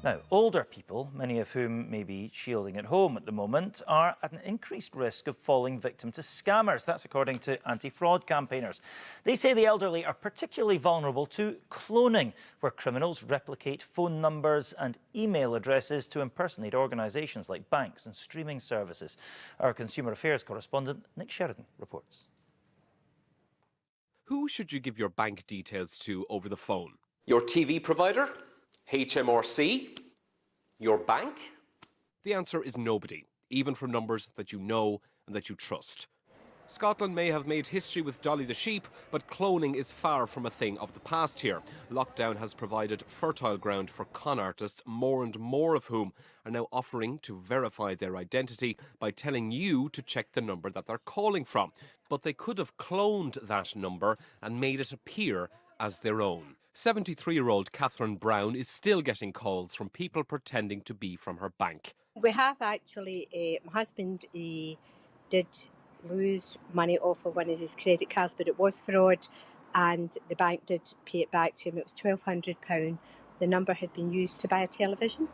Now, older people, many of whom may be shielding at home at the moment, are at an increased risk of falling victim to scammers. That's according to anti-fraud campaigners. They say the elderly are particularly vulnerable to cloning, where criminals replicate phone numbers and email addresses to impersonate organisations like banks and streaming services. Our Consumer Affairs correspondent, Nick Sheridan, reports. Who should you give your bank details to over the phone? Your TV provider? HMRC? Your bank? The answer is nobody, even from numbers that you know and that you trust. Scotland may have made history with Dolly the sheep, but cloning is far from a thing of the past here. Lockdown has provided fertile ground for con artists, more and more of whom are now offering to verify their identity by telling you to check the number that they're calling from. But they could have cloned that number and made it appear as their own. 73-year-old Catherine Brown is still getting calls from people pretending to be from her bank. We have actually, my husband did lose money off of one of his credit cards, but it was fraud, and the bank did pay it back to him. It was £1,200. The number had been used to buy a television.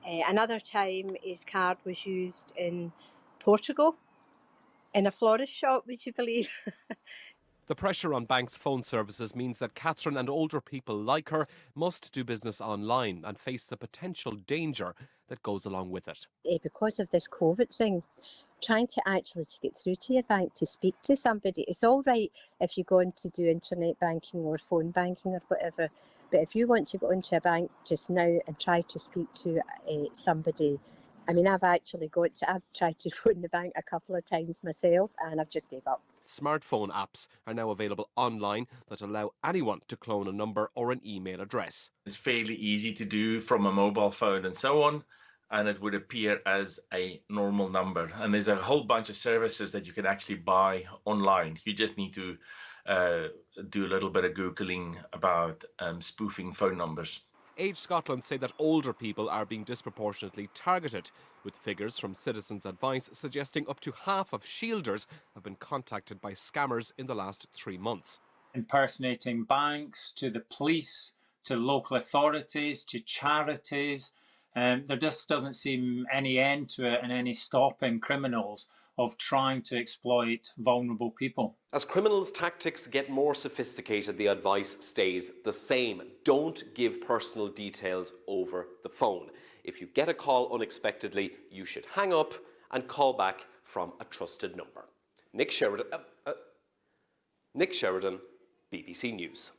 Another time his card was used in Portugal in a florist shop, would you believe? The pressure on banks' phone services means that Catherine and older people like her must do business online and face the potential danger that goes along with it. Because of this COVID thing, trying to get through to your bank to speak to somebody, it's all right if you go on to do internet banking or phone banking or whatever, but if you want to go into a bank just now and try to speak to somebody, I mean, I've tried to phone the bank a couple of times myself and I've just gave up. Smartphone apps are now available online that allow anyone to clone a number or an email address. It's fairly easy to do from a mobile phone and so on, and it would appear as a normal number. And there's a whole bunch of services that you can actually buy online. You just need to do a little bit of Googling about spoofing phone numbers. Age Scotland say that older people are being disproportionately targeted, with figures from Citizens Advice suggesting up to half of shielders have been contacted by scammers in the last 3 months. Impersonating banks, to the police, to local authorities, to charities. There just doesn't seem any end to it and any stopping criminals of trying to exploit vulnerable people. As criminals' tactics get more sophisticated, the advice stays the same. Don't give personal details over the phone. If you get a call unexpectedly, you should hang up and call back from a trusted number. Nick Sheridan, BBC News.